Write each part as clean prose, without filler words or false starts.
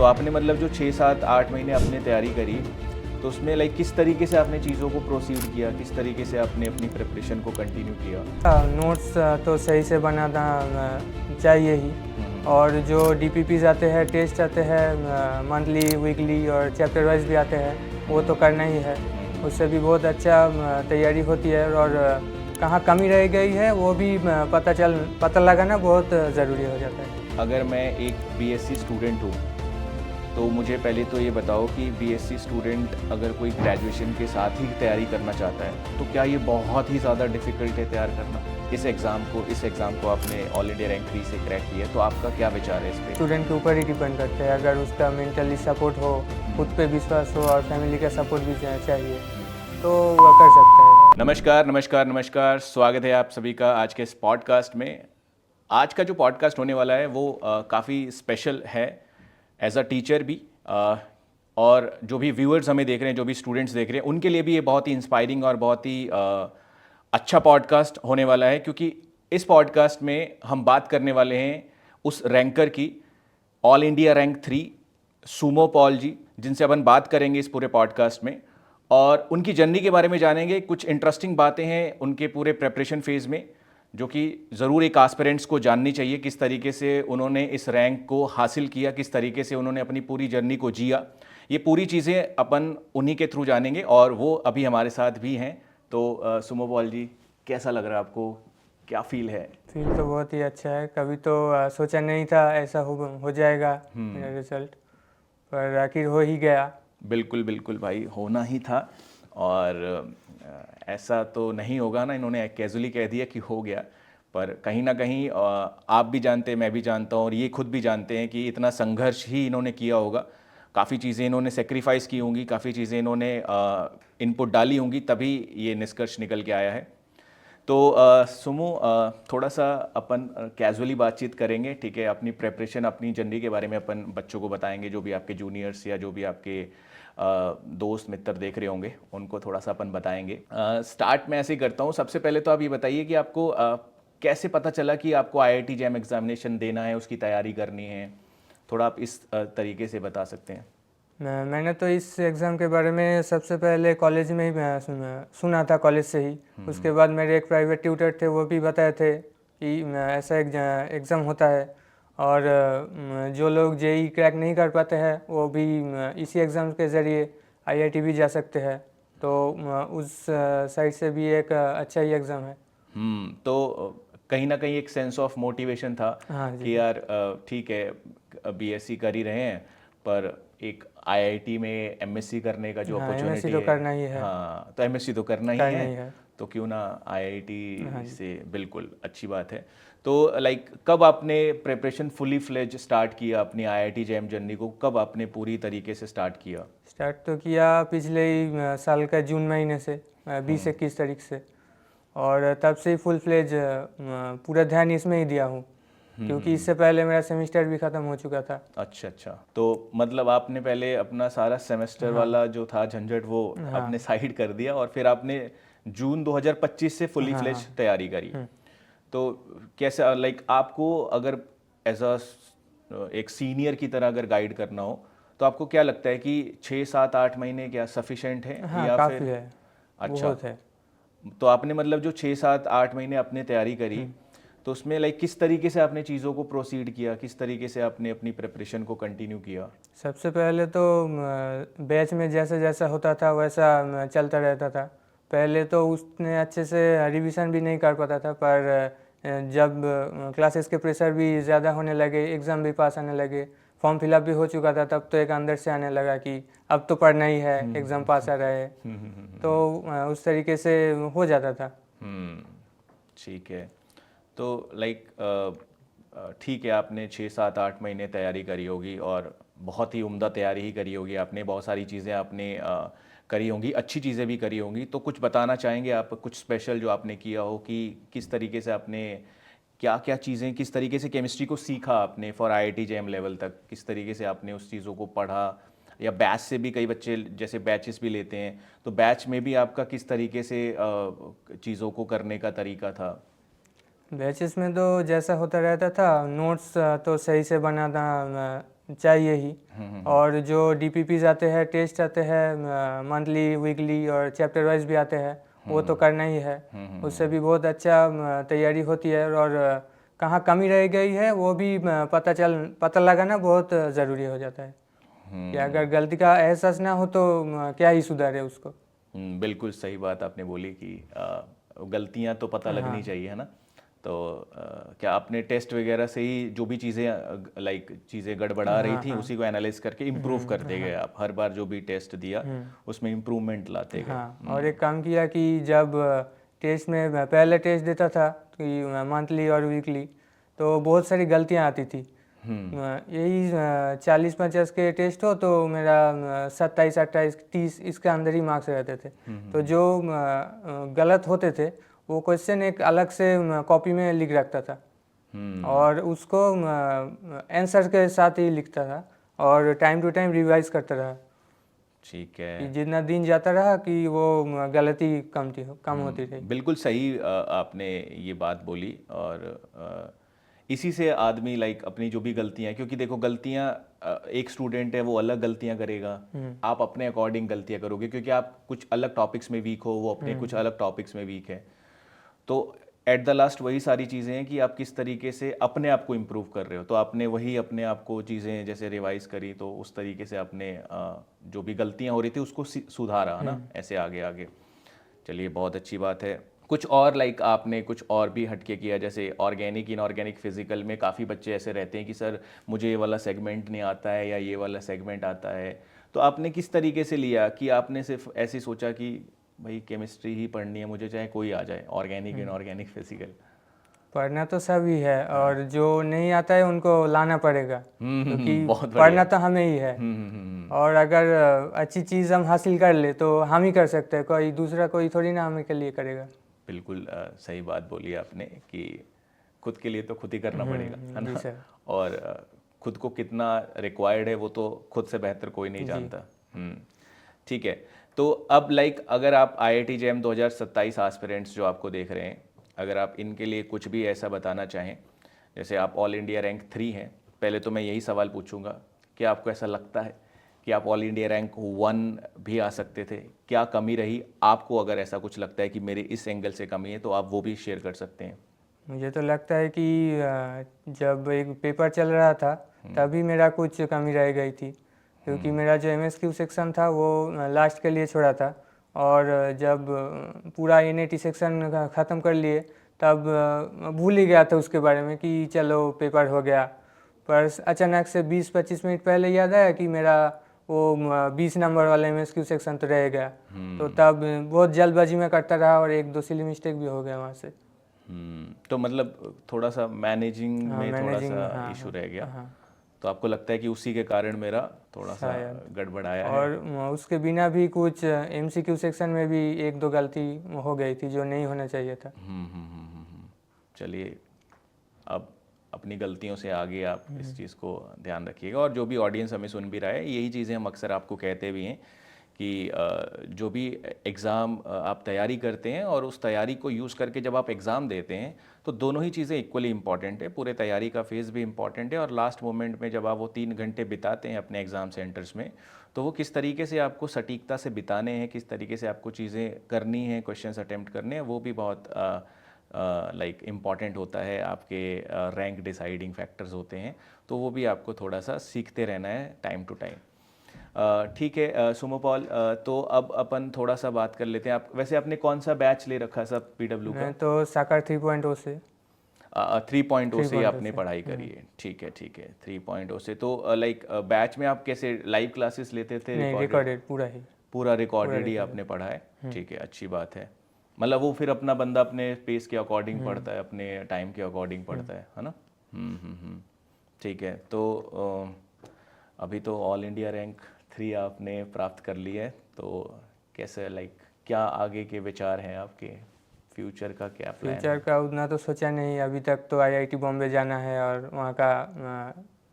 तो आपने मतलब जो 6, 7, 8 महीने आपने तैयारी करी, तो उसमें लाइक किस तरीके से आपने चीज़ों को प्रोसीड किया, किस तरीके से आपने अपनी प्रिपरेशन को कंटिन्यू किया? नोट्स तो सही से बनाना चाहिए ही। और जो डीपीपीज आते हैं, टेस्ट आते हैं मंथली, वीकली और चैप्टर वाइज भी आते हैं, वो तो करना ही है। उससे भी बहुत अच्छा तैयारी होती है और कहाँ कमी रह गई है वो भी पता लगाना बहुत ज़रूरी हो जाता है। अगर मैं एक बीएससी स्टूडेंट हूँ, तो मुझे पहले तो ये बताओ कि बीएससी स्टूडेंट अगर कोई ग्रेजुएशन के साथ ही तैयारी करना चाहता है, तो क्या ये बहुत ही ज़्यादा डिफ़िकल्ट है तैयार करना इस एग्ज़ाम को आपने ऑल इंडिया रैंक 3 से क्रैक किया है, तो आपका क्या विचार है इस पे? स्टूडेंट के ऊपर ही डिपेंड करता है। अगर उसका मेंटली सपोर्ट हो, खुद पे विश्वास हो और फैमिली का सपोर्ट भी चाहिए, तो वह कर सकता है। नमस्कार, स्वागत है आप सभी का आज के इस पॉडकास्ट में। आज का जो पॉडकास्ट होने वाला है वो काफ़ी स्पेशल है एज अ टीचर भी, और जो भी व्यूअर्स हमें देख रहे हैं, जो भी स्टूडेंट्स देख रहे हैं, उनके लिए भी ये बहुत ही इंस्पायरिंग और बहुत ही अच्छा पॉडकास्ट होने वाला है, क्योंकि इस पॉडकास्ट में हम बात करने वाले हैं उस रैंकर की, all India rank 3 Soumo Paul ji, जिनसे अपन बात करेंगे इस पूरे पॉडकास्ट में और उनकी जर्नी के बारे में जानेंगे। कुछ इंटरेस्टिंग बातें हैं उनके पूरे प्रेपरेशन फेज़ में, जो कि ज़रूर एक एस्पिरेंट्स को जाननी चाहिए। किस तरीके से उन्होंने इस रैंक को हासिल किया, किस तरीके से उन्होंने अपनी पूरी जर्नी को जिया, ये पूरी चीज़ें अपन उन्हीं के थ्रू जानेंगे और वो अभी हमारे साथ भी हैं। तो सुमो पॉल जी, कैसा लग रहा है आपको, क्या फील है? फील तो बहुत ही अच्छा है। कभी तो सोचा नहीं था ऐसा हो जाएगा मेरा रिजल्ट, पर आखिर हो ही गया। बिल्कुल भाई, होना ही था। और ऐसा तो नहीं होगा ना, इन्होंने कैजुअली कह दिया कि हो गया, पर कहीं ना कहीं आप भी जानते हैं, मैं भी जानता हूँ और ये खुद भी जानते हैं कि इतना संघर्ष ही इन्होंने किया होगा। काफ़ी चीज़ें इन्होंने सेक्रीफाइस की होंगी, काफ़ी चीज़ें इन्होंने इनपुट डाली होंगी, तभी ये निष्कर्ष निकल के आया है। तो सुमो, थोड़ा सा अपन कैजुअली बातचीत करेंगे, ठीक है? अपनी प्रेपरेशन, अपनी जर्नी के बारे में अपन बच्चों को बताएंगे, जो भी आपके जूनियर्स या जो भी आपके दोस्त मित्र देख रहे होंगे, उनको थोड़ा सा अपन बताएंगे। स्टार्ट में ऐसे ही करता हूँ। सबसे पहले तो आप ये बताइए कि आपको कैसे पता चला कि आपको आईआईटी जैम एग्जामिनेशन देना है, उसकी तैयारी करनी है? थोड़ा आप इस तरीके से बता सकते हैं। मैंने तो इस एग्ज़ाम के बारे में सबसे पहले कॉलेज में ही सुना था, कॉलेज से ही। उसके बाद मेरे एक प्राइवेट ट्यूटर थे, वो भी बताए थे कि ऐसा एग्ज़ाम होता है और जो लोग जेई क्रैक नहीं कर पाते हैं वो भी इसी एग्ज़ाम के ज़रिए आईआईटी भी जा सकते हैं। तो उस साइड से भी एक अच्छा ही एग्ज़ाम है। तो कहीं ना कहीं एक सेंस ऑफ मोटिवेशन था हाँ जी। कि यार ठीक है, बीएससी कर ही रहे हैं, पर एक आईआईटी में एमएससी करने का जो हाँ, एमएससी अपॉर्चुनिटी तो है, करना ही है। हाँ, तो एमएससी तो करना ही करना है, ही है। तो क्यों ना हाँ आईआईटी जी। से। बिल्कुल अच्छी बात है। तो लाइक कब आपने प्रिपरेशन फुली फ्लेज स्टार्ट किया, अपनी आईआईटी जैम जर्नी को कब आपने पूरी तरीके से स्टार्ट किया? स्टार्ट तो किया पिछले ही साल का जून महीने से, 20-21 तारीख से। और तब से ही फुल फ्लेज पूरा ध्यान इसमें ही दिया हूँ, क्योंकि इससे पहले मेरा सेमेस्टर भी ख़त्म हो चुका था। अच्छा, तो मतलब आपने पहले अपना सारा सेमेस्टर वाला जो था झंझट वो आपने साइड कर दिया और फिर आपने जून 2025 से फुली फ्लेज तैयारी करी। तो कैसे, लाइक आपको अगर एज अ एक सीनियर की तरह अगर गाइड करना हो, तो आपको क्या लगता है कि 6, 7, 8 महीने क्या सफिशेंट है हाँ, या काफ़ी फिर? है, अच्छा, बहुत है। तो आपने मतलब जो 6, 7, 8 महीने आपने तैयारी करी, तो उसमें लाइक किस तरीके से आपने चीज़ों को प्रोसीड किया, किस तरीके से आपने अपनी प्रिपरेशन को कंटिन्यू किया? सबसे पहले तो बैच में जैसा जैसा होता था वैसा चलता रहता था। पहले तो उसने अच्छे से रिवीजन भी नहीं कर पाता था, पर जब क्लासेस के प्रेशर भी ज़्यादा होने लगे, एग्ज़ाम भी पास आने लगे, फॉर्म फिलअप भी हो चुका था, तब तो एक अंदर से आने लगा कि अब तो पढ़ना ही है, एग्ज़ाम पास आ रहा है। तो उस तरीके से हो जाता था। ठीक है। तो लाइक ठीक है, आपने 6, 7, 8 महीने तैयारी करी होगी और बहुत ही उम्दा तैयारी ही करी होगी आपने, बहुत सारी चीज़ें आपने करी होंगी, अच्छी चीज़ें भी करी होंगी। तो कुछ बताना चाहेंगे आप, कुछ स्पेशल जो आपने किया हो कि किस तरीके से आपने क्या क्या चीज़ें, किस तरीके से केमिस्ट्री को सीखा आपने फॉर आईआईटी जेएम लेवल तक, किस तरीके से आपने उस चीज़ों को पढ़ा, या बैच से भी कई बच्चे जैसे बैचेस भी लेते हैं, तो बैच में भी आपका किस तरीके से चीज़ों को करने का तरीका था? बैचेस में तो जैसा होता रहता था, नोट्स तो सही से बनाना चाहिए ही। और जो DPPs आते हैं, टेस्ट आते हैं मंथली, वीकली और चैप्टर वाइज भी आते हैं, वो तो करना ही है। उससे भी बहुत अच्छा तैयारी होती है। और कहाँ कमी रह गई है वो भी पता लगाना बहुत ज़रूरी हो जाता है कि अगर गलती का एहसास ना हो तो क्या ही सुधारे उसको। बिल्कुल सही बात आपने बोली कि गलतियां तो पता लगनी चाहिए, है ना। तो क्या आपने टेस्ट वगैरह से ही जो भी चीज़ें लाइक चीज़ें गड़बड़ा रही थी उसी को एनालाइज करके इम्प्रूव करते गए आप, हर बार जो भी टेस्ट दिया उसमें इम्प्रूवमेंट लाते गए? हाँ, और एक काम किया कि जब टेस्ट में मैं पहले टेस्ट देता था कि मंथली और वीकली, तो बहुत सारी गलतियाँ आती थी। यही 40-50 के टेस्ट हो तो मेरा 27, 28, 30 इसके अंदर ही मार्क्स रहते थे। तो जो गलत होते थे वो क्वेश्चन एक अलग से कॉपी में लिख रखता था और उसको आंसर के साथ ही लिखता था और टाइम टू टाइम रिवाइज करता रहा। ठीक है, कि जितना दिन जाता रहा कि वो गलती कम होती थी। बिल्कुल सही आपने ये बात बोली। और इसी से आदमी लाइक अपनी जो भी गलतियां हैं, क्योंकि देखो गलतियां एक स्टूडेंट है वो अलग गलतियां करेगा, आप अपने अकॉर्डिंग गलतियां करोगे क्योंकि आप कुछ अलग टॉपिक्स में वीक हो, वो अपने कुछ अलग टॉपिक्स में वीक है। तो एट द लास्ट वही सारी चीज़ें हैं कि आप किस तरीके से अपने आप को इम्प्रूव कर रहे हो। तो आपने वही अपने आप को चीज़ें जैसे रिवाइज करी तो उस तरीके से आपने जो भी गलतियां हो रही थी उसको सुधारा, है ना, ऐसे आगे आगे। चलिए बहुत अच्छी बात है। कुछ और लाइक आपने कुछ और भी हटके किया, जैसे ऑर्गेनिक इनऑर्गेनिक फिजिकल में काफ़ी बच्चे ऐसे रहते हैं कि सर मुझे ये वाला सेगमेंट नहीं आता है या ये वाला सेगमेंट आता है, तो आपने किस तरीके से लिया कि आपने सिर्फ ऐसे सोचा कि भाई केमिस्ट्री ही पढ़नी है मुझे चाहे कोई आ जाए, ऑर्गेनिक इनऑर्गेनिक फिजिकल? पढ़ना तो सभी है और जो नहीं आता है उनको लाना पड़ेगा क्योंकि बहुत बढ़िया। पढ़ना तो हमें ही है। और अगर अच्छी चीज़ हम हासिल कर ले तो हम ही कर सकते हैं, कोई दूसरा कोई थोड़ी ना हमें के लिए करेगा। बिल्कुल सही बात बोली आपने कि खुद के लिए तो खुद ही करना पड़ेगा, है जी ना। सर। और खुद को कितना रिक्वायर्ड है वो तो खुद से बेहतर कोई नहीं जानता। ठीक है। तो अब लाइक अगर आप IIT JAM 2027 एस्पिरेंट्स जो आपको देख रहे हैं, अगर आप इनके लिए कुछ भी ऐसा बताना चाहें, जैसे आप ऑल इंडिया रैंक 3 हैं, पहले तो मैं यही सवाल पूछूंगा कि आपको ऐसा लगता है कि आप ऑल इंडिया रैंक 1 भी आ सकते थे? क्या कमी रही आपको? अगर ऐसा कुछ लगता है कि मेरे इस एंगल से कमी है तो आप वो भी शेयर कर सकते हैं। मुझे तो लगता है कि जब एक पेपर चल रहा था तभी मेरा कुछ कमी रह गई थी क्योंकि मेरा जो MSQ सेक्शन था वो लास्ट के लिए छोड़ा था और जब पूरा NAT सेक्शन ख़त्म कर लिए तब भूल ही गया था उसके बारे में कि चलो पेपर हो गया। पर अचानक से 20-25 मिनट पहले याद आया कि मेरा वो 20 नंबर वाला MSQ सेक्शन तो रह गया। तो तब बहुत जल्दबाजी में करता रहा और एक दो सिली मिस्टेक भी हो गया वहाँ से। तो मतलब थोड़ा सा मैनेजिंग में थोड़ा मैनेजिंग में सा इशू रह गया। हाँ तो आपको लगता है कि उसी के कारण मेरा थोड़ा सा शायद। गड़बड़ाया है। और उसके बिना भी कुछ MCQ सेक्शन में भी एक दो गलती हो गई थी जो नहीं होना चाहिए था। चलिए, अब अपनी गलतियों से आगे आप इस चीज़ को ध्यान रखिएगा। और जो भी ऑडियंस हमें सुन भी रहा है, यही चीज़ें हम अक्सर आपको कहते भी हैं कि जो भी एग्ज़ाम आप तैयारी करते हैं और उस तैयारी को यूज़ करके जब आप एग्ज़ाम देते हैं तो दोनों ही चीज़ें इक्वली इंपॉर्टेंट है। पूरे तैयारी का फेज़ भी इंपॉर्टेंट है और लास्ट मोमेंट में जब आप वो 3 घंटे बिताते हैं अपने एग्ज़ाम सेंटर्स में, तो वो किस तरीके से आपको सटीकता से बिताने हैं, किस तरीके से आपको चीज़ें करनी हैं, क्वेश्चंस अटेम्प्ट करने हैं, वो भी बहुत लाइक इम्पॉर्टेंट होता है। आपके रैंक डिसाइडिंग फैक्टर्स होते हैं, तो वो भी आपको थोड़ा सा सीखते रहना है टाइम टू टाइम। ठीक है सुमोपॉल, तो अब अपन थोड़ा सा बात कर लेते हैं। आप वैसे आपने कौन सा बैच ले रखा है सब PW का? मैं तो साकार 3.0 से 3.0 से ही 3.0 आपने से। पढ़ाई करी है? ठीक है ठीक है, 3.0 से। तो लाइक बैच में आप कैसे लाइव क्लासेस लेते थे? नहीं, रिकॉर्डेड पूरा ही। पूरा रिकॉर्डेड ही आपने पढ़ा है? ठीक है, अच्छी बात है। मतलब वो फिर अपना बंदा अपने पेस के अकॉर्डिंग पढ़ता है, अपने टाइम के अकॉर्डिंग पढ़ता है ना। ठीक है। तो अभी तो ऑल इंडिया रैंक 3 आपने प्राप्त कर ली है, तो कैसे लाइक क्या आगे के विचार हैं आपके? फ्यूचर का क्या प्लान है? फ्यूचर का उतना तो सोचा नहीं अभी तक। तो IIT बॉम्बे जाना है और वहाँ का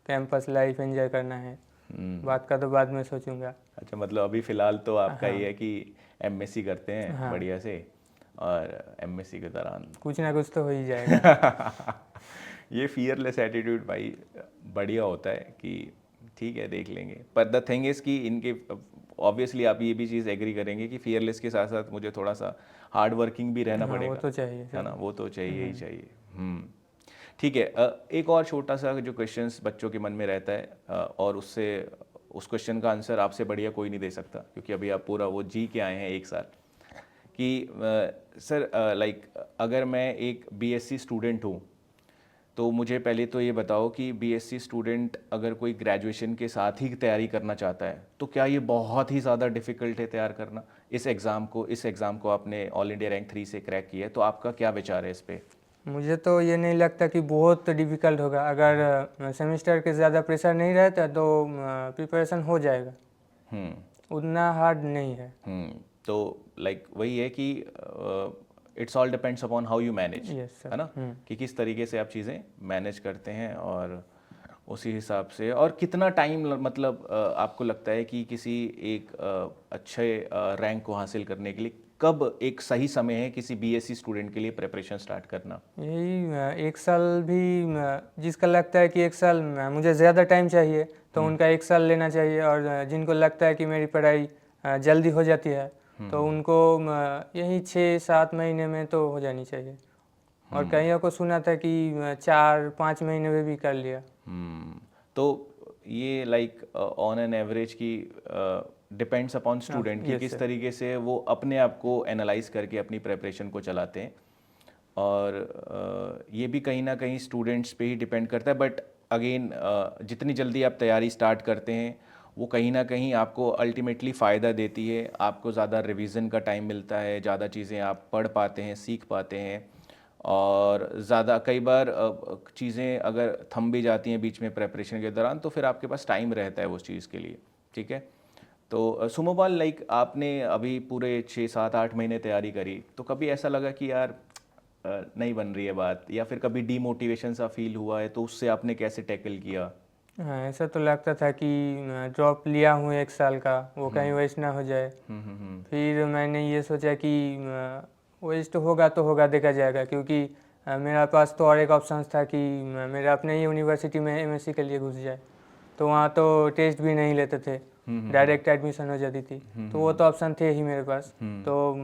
कैंपस लाइफ एंजॉय करना है। बात का तो बाद में सोचूंगा। अच्छा, मतलब अभी फ़िलहाल तो आपका ये है कि MSc करते हैं बढ़िया से, और MSc के दौरान कुछ ना कुछ तो हो ही जाएगा। ये फियरलेस एटीट्यूड भाई बढ़िया होता है कि ठीक है, देख लेंगे। पर द थिंग इज़ कि इनके ऑब्वियसली आप ये भी चीज़ एग्री करेंगे कि फियरलेस के साथ साथ मुझे थोड़ा सा हार्ड वर्किंग भी रहना हाँ, वो पड़ेगा, तो चाहिए है ना? सर। वो तो चाहिए ही चाहिए। ठीक है। एक और छोटा सा जो क्वेश्चंस बच्चों के मन में रहता है, और उससे उस क्वेश्चन का आंसर आपसे बढ़िया कोई नहीं दे सकता, क्योंकि अभी आप पूरा वो जी के आए हैं एक साल, कि सर लाइक अगर मैं एक बीएससी स्टूडेंट हूँ, तो मुझे पहले तो ये बताओ कि बीएससी स्टूडेंट अगर कोई ग्रेजुएशन के साथ ही तैयारी करना चाहता है, तो क्या ये बहुत ही ज़्यादा डिफ़िकल्ट है तैयार करना इस एग्ज़ाम को आपने ऑल इंडिया रैंक 3 से क्रैक किया है, तो आपका क्या विचार है इस पे? मुझे तो ये नहीं लगता कि बहुत डिफ़िकल्ट होगा। अगर सेमेस्टर के ज़्यादा प्रेशर नहीं रहता तो प्रिपरेशन हो जाएगा, उतना हार्ड नहीं है। तो लाइक वही है कि it's all depends upon how you manage, yes sir. है ना? कि किस तरीके से आप चीज़ें मैनेज करते हैं, और उसी हिसाब से। और कितना टाइम मतलब आपको लगता है कि किसी एक अच्छे रैंक को हासिल करने के लिए कब एक सही समय है किसी बीएससी स्टूडेंट के लिए प्रिपरेशन स्टार्ट करना? यही 1 साल भी जिसका लगता है कि 1 साल मुझे ज़्यादा टाइम चाहिए तो उनका 1 साल लेना चाहिए, और जिनको लगता है कि मेरी पढ़ाई जल्दी हो जाती है तो उनको यही 6-7 महीने में तो हो जानी चाहिए। और कईयों को सुना था कि 4-5 महीने में भी कर लिया। तो ये लाइक ऑन एन एवरेज की डिपेंड्स अपॉन स्टूडेंट कि yes, किस sir. तरीके से वो अपने आप को एनालाइज करके अपनी प्रेपरेशन को चलाते हैं, और ये भी कहीं ना कहीं स्टूडेंट्स पे ही डिपेंड करता है। बट अगेन जितनी जल्दी आप तैयारी स्टार्ट करते हैं, वो कहीं ना कहीं आपको अल्टीमेटली फ़ायदा देती है। आपको ज़्यादा रिवीजन का टाइम मिलता है, ज़्यादा चीज़ें आप पढ़ पाते हैं, सीख पाते हैं, और ज़्यादा कई बार चीज़ें अगर थम भी जाती हैं बीच में प्रेपरेशन के दौरान, तो फिर आपके पास टाइम रहता है उस चीज़ के लिए। ठीक है। तो सुमोपाल, लाइक आपने अभी पूरे 6-7-8 महीने तैयारी करी, तो कभी ऐसा लगा कि यार नहीं बन रही है बात, या फिर कभी डीमोटिवेशन सा फील हुआ है, तो उससे आपने कैसे टैकल किया? हाँ, ऐसा तो लगता था कि ड्रॉप लिया हूँ 1 साल का, वो कहीं वेस्ट ना हो जाए। फिर मैंने ये सोचा कि वेस्ट होगा तो होगा, देखा जाएगा, क्योंकि मेरा पास तो और एक ऑप्शन था कि मेरा अपने ही यूनिवर्सिटी में एमएससी के लिए घुस जाए, तो वहाँ तो टेस्ट भी नहीं लेते थे, डायरेक्ट एडमिशन हो जाती थी। तो वो तो ऑप्शन थे ही मेरे पास, तो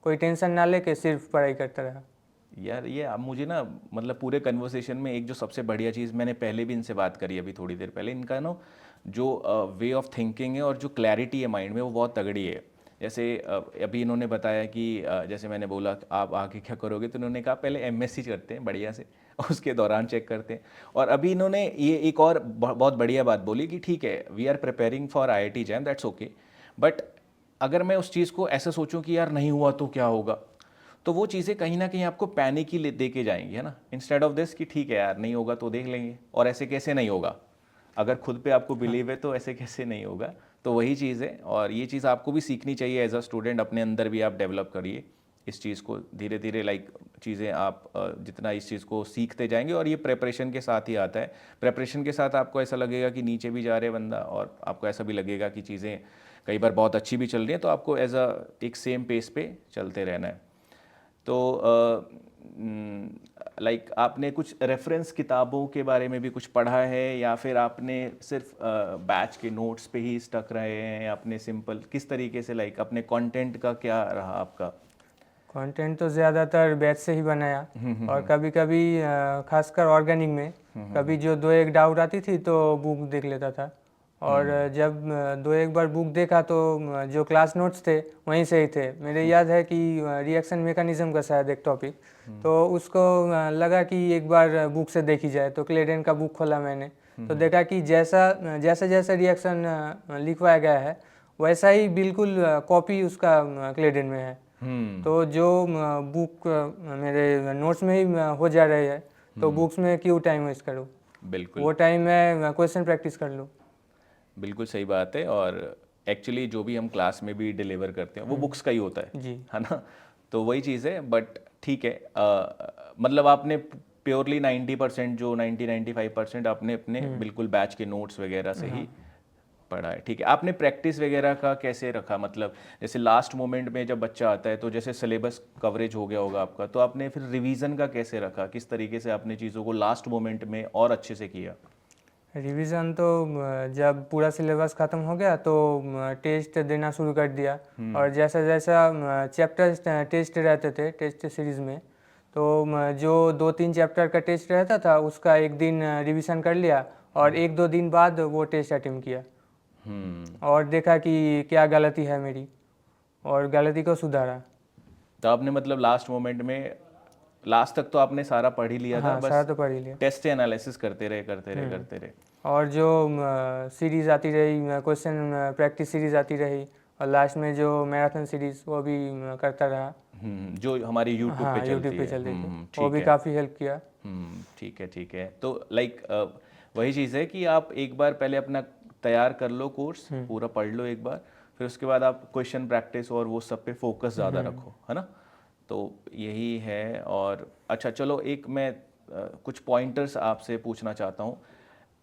कोई टेंशन ना लेके सिर्फ पढ़ाई करता रहा। यार ये अब मुझे ना, मतलब पूरे कन्वर्सेशन में एक जो सबसे बढ़िया चीज़, मैंने पहले भी इनसे बात करी अभी थोड़ी देर पहले, इनका ना जो वे ऑफ थिंकिंग है और जो क्लैरिटी है माइंड में, वो बहुत तगड़ी है। जैसे अभी इन्होंने बताया कि जैसे मैंने बोला कि आप आगे क्या करोगे, तो इन्होंने कहा पहले एमएससी करते हैं बढ़िया से, उसके दौरान चेक करते हैं। और अभी इन्होंने ये एक और बहुत बढ़िया बात बोली कि ठीक है, we are preparing for IIT JAM, that's okay, but अगर मैं उस चीज़ को ऐसे सोचूं कि यार नहीं हुआ तो क्या होगा, तो वो चीज़ें कहीं ना कहीं आपको पैनिक ही दे के जाएंगी, है ना? इंस्टेड ऑफ दिस कि ठीक है यार नहीं होगा तो देख लेंगे, और ऐसे कैसे नहीं होगा, अगर खुद पे आपको बिलीव है तो ऐसे कैसे नहीं होगा। तो वही चीज़ है, और ये चीज़ आपको भी सीखनी चाहिए एज अ स्टूडेंट, अपने अंदर भी आप डेवलप करिए इस चीज़ को धीरे धीरे। लाइक चीज़ें आप जितना इस चीज़ को सीखते जाएंगे, और ये प्रेपरेशन के साथ ही आता है। प्रेपरेशन के साथ आपको ऐसा लगेगा कि नीचे भी जा रहे बंदा, और आपको ऐसा भी लगेगा कि चीज़ें कई बार बहुत अच्छी भी चल रही हैं, तो आपको एज अ एक सेम पेस पे चलते रहना है। तो लाइक आपने कुछ रेफरेंस किताबों के बारे में भी कुछ पढ़ा है, या फिर आपने सिर्फ बैच के नोट्स पे ही स्टक रहे हैं, या आपने सिंपल किस तरीके से, लाइक अपने कंटेंट का क्या रहा आपका? कंटेंट तो ज़्यादातर बैच से ही बनाया, और कभी कभी खासकर ऑर्गेनिक में कभी जो 2-1 डाउट आती थी तो बुक देख लेता था। और जब 2-1 बार बुक देखा तो जो क्लास नोट्स थे वहीं से ही थे। मेरे याद है कि रिएक्शन मैकेनिज्म का शायद एक टॉपिक, तो उसको लगा कि एक बार बुक से देखी जाए, तो क्लेडेन का बुक खोला मैंने, तो देखा कि जैसा जैसा रिएक्शन लिखवाया गया है वैसा ही बिल्कुल कॉपी उसका क्लेडेन में है। तो जो बुक मेरे नोट्स में ही हो जा रही है, तो बुक्स में क्यों टाइम वेस्ट करूँ, बिल्कुल वो टाइम में क्वेश्चन प्रैक्टिस कर लूँ। बिल्कुल सही बात है। और एक्चुअली जो भी हम क्लास में भी डिलीवर करते हैं वो बुक्स का ही होता जी। है ना? तो वही चीज़ है। बट ठीक है, मतलब आपने प्योरली 90% जो 90-95% आपने अपने बिल्कुल बैच के नोट्स वगैरह से ही पढ़ा है। ठीक है, आपने प्रैक्टिस वगैरह का कैसे रखा? मतलब जैसे लास्ट मोमेंट में जब बच्चा आता है, तो जैसे सिलेबस कवरेज हो गया होगा आपका, तो आपने फिर रिवीजन का कैसे रखा? किस तरीके से आपने चीज़ों को लास्ट मोमेंट में और अच्छे से किया? रिवीजन तो जब पूरा सिलेबस ख़त्म हो गया तो टेस्ट देना शुरू कर दिया। और जैसा जैसा चैप्टर टेस्ट रहते थे टेस्ट सीरीज़ में, तो जो 2-3 चैप्टर का टेस्ट रहता था उसका एक दिन रिवीजन कर लिया और 1-2 दिन बाद वो टेस्ट अटेम्प्ट किया और देखा कि क्या गलती है मेरी और गलती को सुधारा। तो आपने मतलब लास्ट मोमेंट में, लास्ट तक तो आपने सारा पढ़ ही लिया था, हाँ, सारा बस तो पढ़ ही लिया। टेस्ट एनालिसिस करते रहे। और जो सीरीज़ आती रही, क्वेश्चन प्रैक्टिस सीरीज़ आती रही, और लास्ट में जो मैराथन सीरीज़ वो भी करता रहा। जो हमारी यूट्यूब हाँ, पे यूट्यूब चलती पे है। चल रही थी, ठीक वो भी है। काफ़ी हेल्प किया। ठीक है। तो लाइक वही चीज़ है कि आप एक बार पहले अपना तैयार कर लो, कोर्स पूरा पढ़ लो एक बार, फिर उसके बाद आप क्वेश्चन प्रैक्टिस और वो सब पे फोकस ज़्यादा रखो, है ना। तो यही है। और अच्छा चलो, एक मैं कुछ पॉइंटर्स आपसे पूछना चाहता हूँ।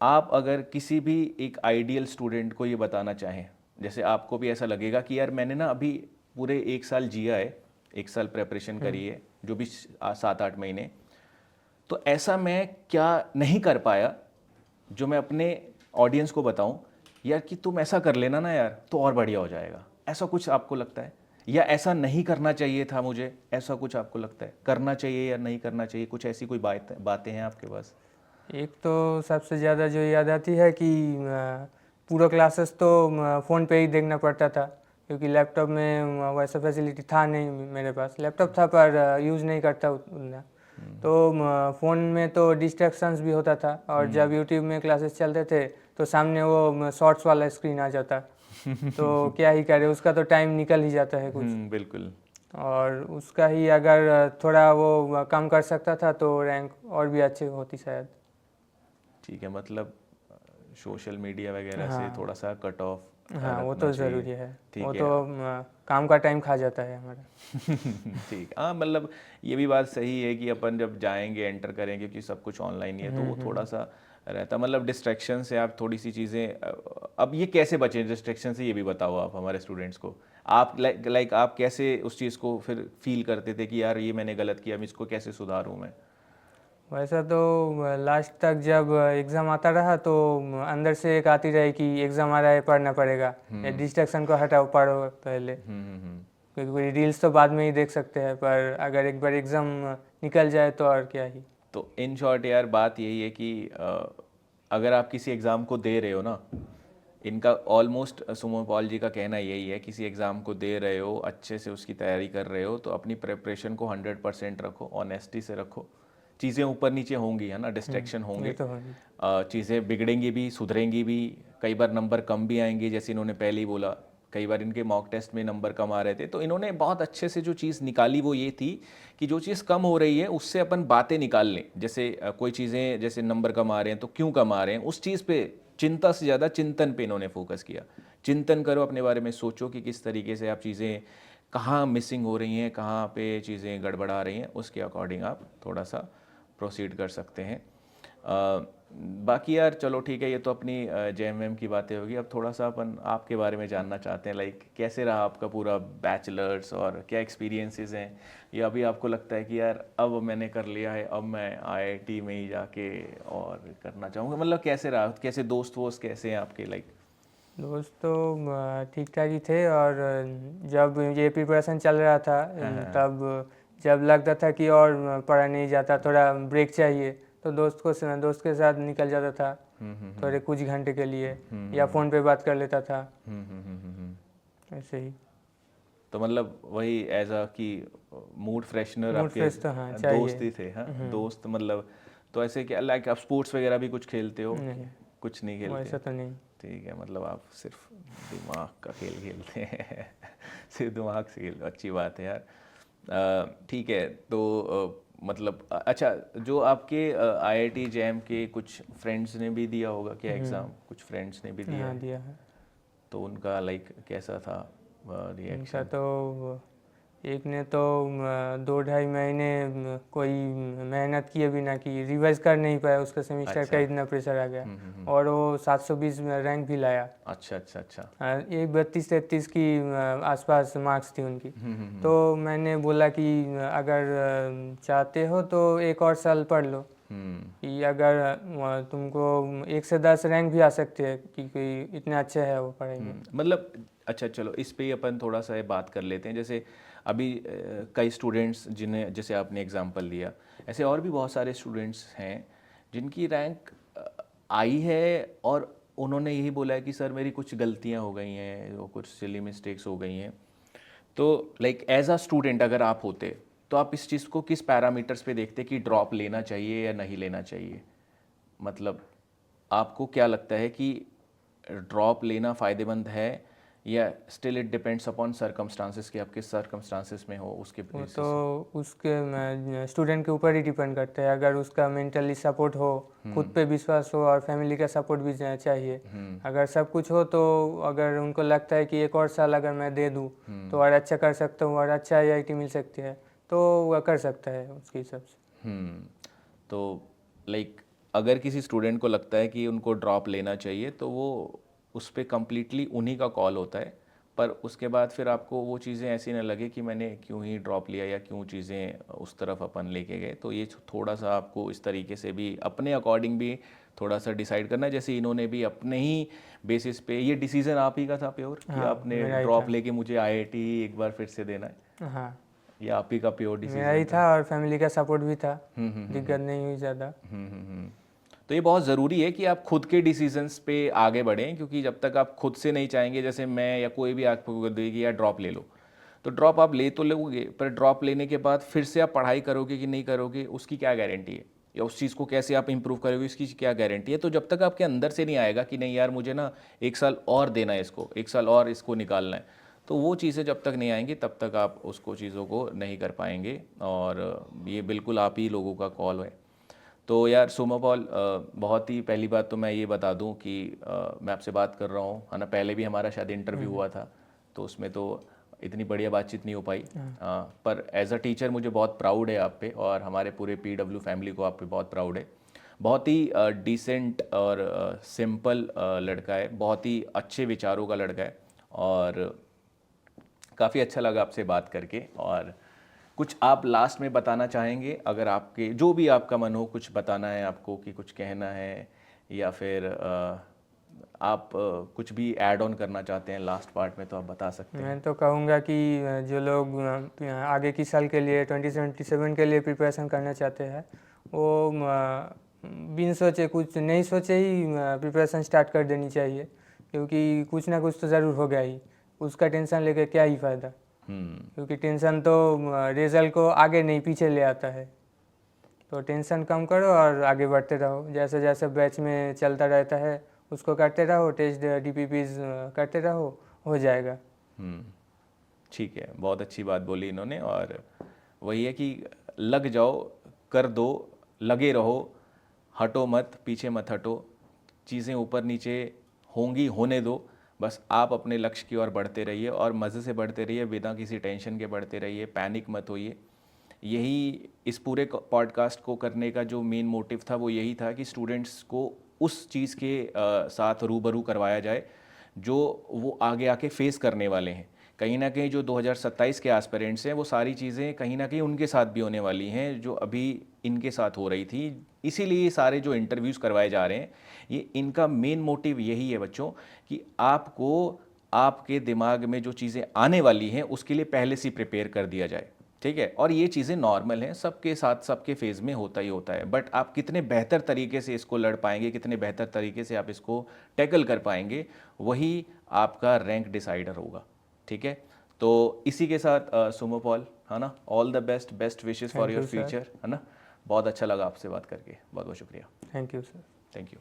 आप अगर किसी भी एक आइडियल स्टूडेंट को ये बताना चाहें, जैसे आपको भी ऐसा लगेगा कि यार मैंने ना अभी पूरे 1 साल जिया है, 1 साल प्रेपरेशन करी है, जो भी 7-8 महीने, तो ऐसा मैं क्या नहीं कर पाया जो मैं अपने ऑडियंस को बताऊं यार कि तुम ऐसा कर लेना ना यार, तो और बढ़िया हो जाएगा। ऐसा कुछ आपको लगता है, या ऐसा नहीं करना चाहिए था मुझे, ऐसा कुछ आपको लगता है करना चाहिए या नहीं करना चाहिए? कुछ ऐसी कोई बातें हैं आपके पास? एक तो सबसे ज़्यादा जो याद आती है कि पूरा क्लासेस तो फ़ोन पे ही देखना पड़ता था, क्योंकि लैपटॉप में वैसा फैसिलिटी था नहीं। मेरे पास लैपटॉप था पर यूज़ नहीं करता उतना। तो फ़ोन में तो डिस्ट्रैक्शंस भी होता था, और जब यूट्यूब में क्लासेस चलते थे तो सामने वो शॉर्ट्स वाला स्क्रीन आ जाता तो क्या ही करे, उसका तो टाइम निकल ही जाता है कुछ। बिल्कुल। और उसका ही अगर थोड़ा वो कम कर सकता था तो रैंक और भी अच्छी होती शायद। ठीक है, मतलब सोशल मीडिया वगैरह से हाँ। थोड़ा सा कट ऑफ हाँ, वो रखना तो चाहिए। ज़रूरी है। ठीक वो है। तो काम का टाइम खा जाता है हमारा। ठीक, हाँ, मतलब ये भी बात सही है कि अपन जब जाएंगे, एंटर करेंगे, क्योंकि सब कुछ ऑनलाइन ही है, तो वो थोड़ा सा रहता, मतलब डिस्ट्रैक्शन से आप थोड़ी सी चीज़ें। अब ये कैसे बचें डिस्ट्रैक्शन से, ये भी बताओ आप हमारे स्टूडेंट्स को। आप लाइक आप कैसे उस चीज़ को फिर फील करते थे कि यार ये मैंने गलत किया, मैं इसको कैसे सुधारूँ मैं? वैसा तो लास्ट तक जब एग्ज़ाम आता रहा तो अंदर से एक आती रही कि एग्ज़ाम आ रहा है, पढ़ना पड़ेगा, डिस्ट्रैक्शन को हटाओ, पढ़ो पहले, क्योंकि कोई रील्स तो बाद में ही देख सकते हैं, पर अगर एक बार एग्ज़ाम निकल जाए तो और क्या ही। तो इन शॉर्ट यार बात यही है कि अगर आप किसी एग्ज़ाम को दे रहे हो ना, इनका ऑलमोस्ट सुमो पॉल जी का कहना यही है, किसी एग्ज़ाम को दे रहे हो, अच्छे से उसकी तैयारी कर रहे हो, तो अपनी प्रिपरेशन को 100% रखो, ऑनेस्टी से रखो। चीज़ें ऊपर नीचे होंगी, है ना, डिस्ट्रैक्शन ये होंगे, तो होगी। चीज़ें बिगड़ेंगी भी, सुधरेंगी भी, कई बार नंबर कम भी आएंगे, जैसे इन्होंने पहले ही बोला। कई बार इनके मॉक टेस्ट में नंबर कम आ रहे थे, तो इन्होंने बहुत अच्छे से जो चीज़ निकाली वो ये थी कि जो चीज़ कम हो रही है उससे अपन बातें निकाल लें। जैसे कोई चीज़ें, जैसे नंबर कम आ रहे हैं तो क्यों कम आ रहे हैं, उस चीज़ पे चिंता से ज़्यादा चिंतन पे इन्होंने फोकस किया। चिंतन करो, अपने बारे में सोचो कि किस तरीके से आप चीज़ें, कहाँ मिसिंग हो रही हैं, कहाँ पे चीज़ें गड़बड़ा रही हैं, उसके अकॉर्डिंग आप थोड़ा सा प्रोसीड कर सकते हैं। बाकी यार चलो ठीक है, ये तो अपनी JMM की बातें होगी। अब थोड़ा सा अपन आपके बारे में जानना चाहते हैं, लाइक कैसे रहा आपका पूरा बैचलर्स, और क्या एक्सपीरियंसेस हैं, या अभी आपको लगता है कि यार अब मैंने कर लिया है, अब मैं IIT में ही जाके और करना चाहूँगा, मतलब कैसे रहा, कैसे दोस्त वोस्त कैसे हैं आपके? लाइक दोस्त तो ठीक ठाक ही थे, और जब ये प्रिपरेशन चल रहा था तब जब लगता था कि और पढ़ा नहीं जाता, थोड़ा ब्रेक चाहिए, तो दोस्त के साथ निकल जाता था थोड़े कुछ घंटे के लिए, या फ़ोन पे बात कर लेता था, ऐसे ही। तो मतलब वही एज अ कि मूड फ्रेशनर मूड आपके फ्रेश तो हाँ चाहिए। दोस्त ही थे, हाँ दोस्त, मतलब। तो ऐसे क्या, लाइक आप स्पोर्ट्स वगैरह भी कुछ खेलते हो? नहीं, कुछ नहीं खेलते? वैसा तो नहीं। ठीक है, मतलब आप सिर्फ दिमाग का खेल खेलते हैं। सिर्फ दिमाग से खेलते हो, अच्छी बात है यार। ठीक है, तो मतलब अच्छा, जो आपके IIT JAM के कुछ फ्रेंड्स ने भी दिया होगा क्या एग्ज़ाम? कुछ फ्रेंड्स ने भी दिया हाँ, है, दिया है। तो उनका लाइक कैसा था उनका रिएक्शन? तो एक ने तो 2-2.5 महीने कोई मेहनत किए बिना की रिवाइज कर नहीं पाया, उसका सेमेस्टर का इतना प्रेशर आ गया, और वो 720 में रैंक भी लाया। अच्छा अच्छा अच्छा। एक 32-33 की आसपास मार्क्स थी उनकी। तो मैंने बोला कि अगर चाहते हो तो एक और साल पढ़ लो, कि अगर तुमको 1 से 10 रैंक भी आ सकती है कि कोई इतने अच्छे है वो पढ़ाई में। मतलब अच्छा चलो इस पे ही अपन थोड़ा सा ये बात कर लेते हैं। जैसे अभी कई स्टूडेंट्स जिन्हें, जैसे आपने एग्जांपल दिया, ऐसे और भी बहुत सारे स्टूडेंट्स हैं जिनकी रैंक आई है और उन्होंने यही बोला है कि सर मेरी कुछ गलतियां हो गई हैं, वो कुछ सिली मिस्टेक्स हो गई हैं। तो लाइक एज अ स्टूडेंट अगर आप होते तो आप इस चीज़ को किस पैरामीटर्स पे देखते कि ड्रॉप लेना चाहिए या नहीं लेना चाहिए? मतलब आपको क्या लगता है कि ड्रॉप लेना फ़ायदेमंद है या still it depends upon circumstances कि आप किस सर्कमस्टांसेस में हो उसके वो बेसिस तो उसके स्टूडेंट के ऊपर ही डिपेंड करता है। अगर उसका मेंटली सपोर्ट हो, खुद पे विश्वास हो और फैमिली का सपोर्ट भी चाहिए। अगर सब कुछ हो तो अगर उनको लगता है कि 1 और साल अगर मैं दे दूँ तो और अच्छा कर सकता हूँ और अच्छा IIT मिल सकती है, तो वह कर सकता है उसके हिसाब से। तो लाइक अगर किसी स्टूडेंट को लगता है कि उनको ड्रॉप लेना चाहिए तो वो उस पर कम्प्लीटली उन्हीं का कॉल होता है, पर उसके बाद फिर आपको वो चीज़ें ऐसी ना लगे कि मैंने क्यों ही ड्रॉप लिया या क्यों चीज़ें उस तरफ अपन लेके गए। तो ये थोड़ा सा आपको इस तरीके से भी अपने अकॉर्डिंग भी थोड़ा सा डिसाइड करना है। जैसे इन्होंने भी अपने ही बेसिस पे, ये डिसीजन आप ही का था प्योर कि हाँ, आपने मेरा ही ड्रॉप था। लेके मुझे IIT एक बार फिर से देना है, हाँ, ये आप ही का प्योर मेरा ही डिसीजन था और फैमिली का सपोर्ट भी था। दिक्कत नहीं हुई ज़्यादा। तो ये बहुत ज़रूरी है कि आप खुद के डिसीजंस पे आगे बढ़ें, क्योंकि जब तक आप खुद से नहीं चाहेंगे, जैसे मैं या कोई भी आपको बोल देगी कि यार ड्रॉप ले लो, तो ड्रॉप आप ले तो लोगे, पर ड्रॉप लेने के बाद फिर से आप पढ़ाई करोगे कि नहीं करोगे उसकी क्या गारंटी है, या उस चीज़ को कैसे आप इंप्रूव करोगे इसकी क्या गारंटी है। तो जब तक आपके अंदर से नहीं आएगा कि नहीं यार मुझे ना 1 साल और देना है इसको, 1 साल और इसको निकालना है, तो वो चीज़ें जब तक नहीं आएंगी तब तक आप उसको चीज़ों को नहीं कर पाएंगे। और ये बिल्कुल आप ही लोगों का कॉल है। तो यार सोमापॉल, बहुत ही पहली बात तो मैं ये बता दूं कि मैं आपसे बात कर रहा हूँ, है ना। पहले भी हमारा शायद इंटरव्यू हुआ था तो उसमें तो इतनी बढ़िया बातचीत नहीं हो पाई, पर एज अ टीचर मुझे बहुत प्राउड है आप पे और हमारे पूरे PW फैमिली को आप पे बहुत प्राउड है। बहुत ही डिसेंट और सिंपल लड़का है, बहुत ही अच्छे विचारों का लड़का है और काफ़ी अच्छा लगा आपसे बात करके। और कुछ आप लास्ट में बताना चाहेंगे, अगर आपके जो भी आपका मन हो, कुछ बताना है आपको कि कुछ कहना है, या फिर आप कुछ भी ऐड ऑन करना चाहते हैं लास्ट पार्ट में तो आप बता सकते हैं। मैं तो कहूँगा कि जो लोग आगे की साल के लिए 2027 के लिए प्रिपरेशन करना चाहते हैं वो बिन सोचे, कुछ नहीं सोचे ही प्रिपरेशन स्टार्ट कर देनी चाहिए, क्योंकि कुछ ना कुछ तो ज़रूर होगा ही। उसका टेंशन लेके क्या ही फ़ायदा, क्योंकि टेंशन तो रिजल्ट को आगे नहीं पीछे ले आता है। तो टेंशन कम करो और आगे बढ़ते रहो, जैसे जैसे बैच में चलता रहता है उसको करते रहो, टेस्ट DPPs करते रहो, हो जाएगा। ठीक है, बहुत अच्छी बात बोली इन्होंने। और वही है कि लग जाओ, कर दो, लगे रहो, हटो मत, पीछे मत हटो, चीज़ें ऊपर नीचे होंगी, होने दो, बस आप अपने लक्ष्य की ओर बढ़ते रहिए और मज़े से बढ़ते रहिए, बिना किसी टेंशन के बढ़ते रहिए, पैनिक मत होइए। यही इस पूरे पॉडकास्ट को करने का जो मेन मोटिव था वो यही था कि स्टूडेंट्स को उस चीज़ के साथ रूबरू करवाया जाए जो वो आगे आके फेस करने वाले हैं। कहीं ना कहीं जो 2027 के एस्पिरेंट्स हैं वो सारी चीज़ें कहीं ना कहीं उनके साथ भी होने वाली हैं जो अभी इनके साथ हो रही थी। इसीलिए ये सारे जो इंटरव्यूज़ करवाए जा रहे हैं, ये इनका मेन मोटिव यही है बच्चों, कि आपको आपके दिमाग में जो चीज़ें आने वाली हैं उसके लिए पहले से प्रिपेयर कर दिया जाए। ठीक है, और ये चीज़ें नॉर्मल हैं, सबके साथ सबके फेज़ में होता ही होता है, बट आप कितने बेहतर तरीके से इसको लड़ पाएंगे, कितने बेहतर तरीके से आप इसको टैकल कर पाएंगे, वही आपका रैंक डिसाइडर होगा। ठीक है, तो इसी के साथ सोमोपॉल, है ना, all the best, best wishes for Thank your you, sir. Future, है ना। बहुत अच्छा लगा आपसे बात करके, बहुत बहुत शुक्रिया। Thank you sir. Thank you.